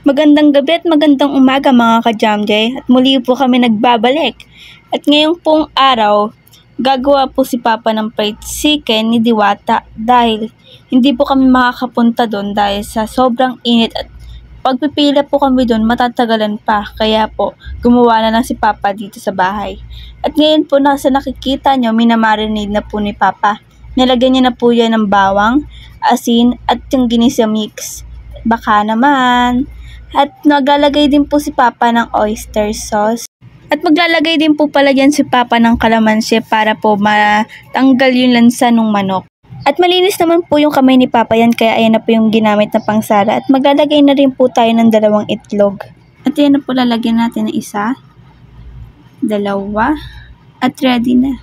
Magandang gabi at magandang umaga mga ka-Jamjay at muli po kami nagbabalik. At ngayong pong araw, gagawa po si Papa ng fried chicken ni Diwata dahil hindi po kami makakapunta doon dahil sa sobrang init at pagpipila po kami doon matatagalan pa. Kaya po, gumawa na lang si Papa dito sa bahay. At ngayon po nasa nakikita nyo, minamarinade na po ni Papa. Nilagyan niya na po yan ng bawang, asin at yung ginisa mix. Baka naman. At naglalagay din po si Papa ng oyster sauce. At maglalagay din po pala dyan si Papa ng kalamansi para po matanggal yung lansa ng manok. At malinis naman po yung kamay ni Papa yan kaya ayan na po yung ginamit na pangsara. At maglalagay na rin po tayo ng 2 itlog. At ayan na po lalagyan natin ng 1, 2, at ready na.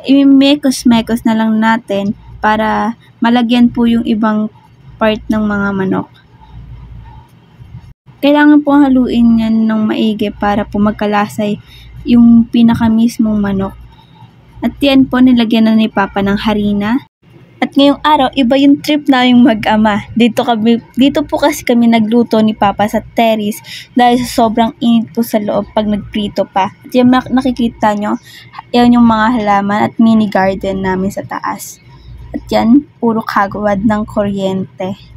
I-mekos-mekos na lang natin para malagyan po yung ibang part ng mga manok. Kailangan po haluin yan ng maigi para po magkalasay yung pinakamismong manok. At yan po nilagyan na ni Papa ng harina. At ngayong araw, iba yung trip naming mag-ama. Dito po kasi kami nagluto ni Papa sa terrace dahil sa sobrang init po sa loob pag nagprito pa. At yung nakikita nyo, yan yung mga halaman at mini garden namin sa taas. At yan, puro kagawad ng kuryente.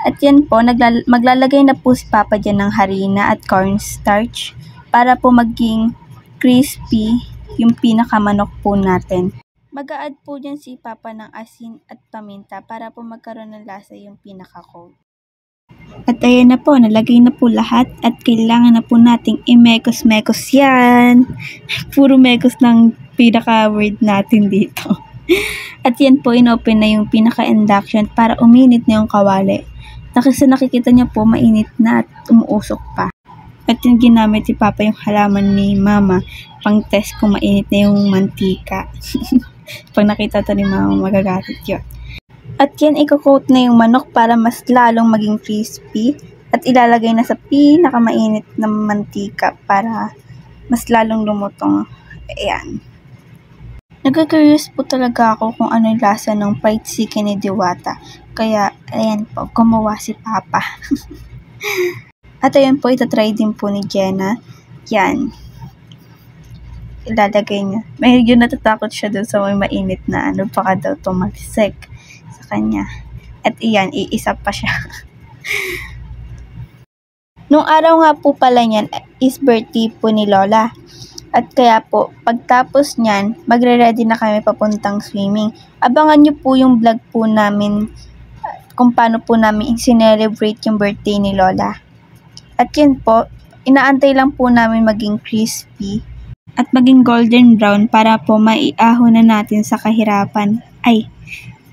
At yan po, maglalagay na po si Papa dyan ng harina at cornstarch para po maging crispy yung pinakamanok po natin. Mag-a-add po dyan si Papa ng asin at paminta para po magkaroon ng lasa yung pinaka-cold. At ayan na po, nalagay na po lahat at kailangan na po nating i-mekos-mekos yan. Puro mekos ng pinaka-word natin dito. At yan po, inopen na yung pinaka-induction para uminit na yung kawali. Kasi nakikita niya po mainit na at umuusok pa. At yung ginamit si Papa yung halaman ni Mama pang test kung mainit na yung mantika. Pag nakita to ni Mama magagalit yun. At yan i-coat na yung manok para mas lalong maging crispy at ilalagay na sa pinakamainit na mantika para mas lalong lumutong. Ayan. Nagka-curious po talaga ako kung ano yung lasa ng fried chicken ni Diwata. Kaya, ayan po, gumawa si Papa. At ayan po, itatry din po ni Jenna. Yan. Ilalagay niya. Medyo natatakot siya doon sa may mainit na baka daw tumalsik sa kanya. At iyan, iisa pa siya. Nung araw nga po pala niyan, is birthday po ni Lola. At kaya po, pagtapos niyan, magre-ready na kami papuntang swimming. Abangan niyo po yung vlog po namin kung paano po namin i-celebrate yung birthday ni Lola. At yun po, inaantay lang po namin maging crispy at maging golden brown para po maiahon na natin sa kahirapan. Ay,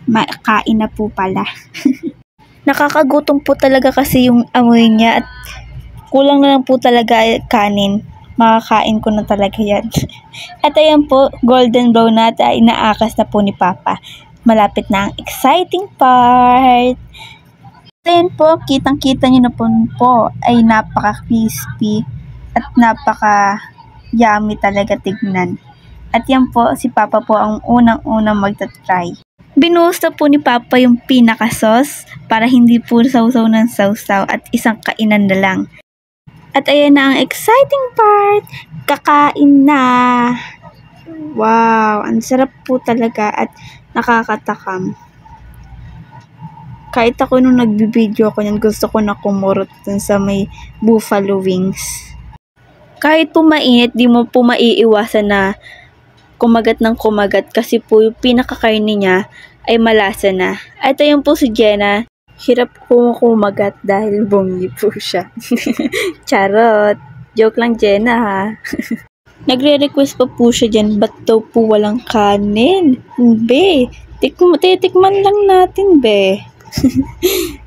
makain na po pala. Nakakagutom po talaga kasi yung amoy niya at kulang na lang po talaga kanin. Makakain ko na talaga yan. At ayan po, golden brown na at inaakas na po ni Papa. Malapit na ang exciting part. At ayan po, kitang-kita nyo na po ay napaka-crispy at napaka-yummy talaga tignan. At yan po, si Papa po ang unang-unang magta-try. Binuhos na po ni Papa yung pinaka-sauce para hindi po sausaw ng sausaw at isang kainan na lang. At ayan na ang exciting part. Kakain na. Wow, ang sarap po talaga at nakakatakam. Kahit ako nung nagbibideo ko yan, gusto ko na kumurot dun sa may buffalo wings. Kahit po mainit, di mo po maiiwasan na kumagat ng kumagat kasi po yung pinakakarni niya ay malasa na. At ayun po si Jenna. Hirap po kumagat dahil bumili po siya. Charot. Joke lang, Jenna, ha? Nagre-request pa po siya dyan, ba't daw po walang kanin? Be, titikman lang natin, be.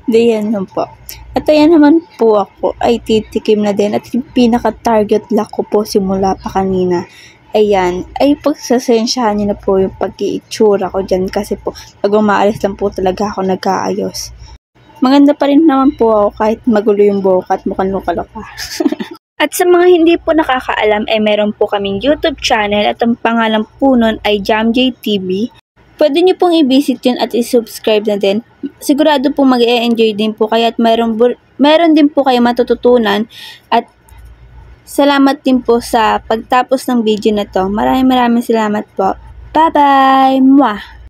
Diyan lang po. At ayan naman po ako ay titikim na din at yung pinaka-target lock ko po simula pa kanina. Ayan, ay pagsasensyahan niyo na po yung pag-iitsura ko dyan kasi po pag umaalis lang po talaga ako nag-aayos. Maganda pa rin naman po ako kahit magulo yung buhok at mukhang luka-luka. At sa mga hindi po nakakaalam ay meron po kaming YouTube channel at ang pangalan po nun ay Jamjay TV. Pwede nyo pong i-visit yun at i-subscribe na din. Sigurado pong mag-e-enjoy din po kayo at meron din po kayo matututunan at salamat din po sa pagtapos ng video na to. Maraming salamat po. Bye-bye! Mwah!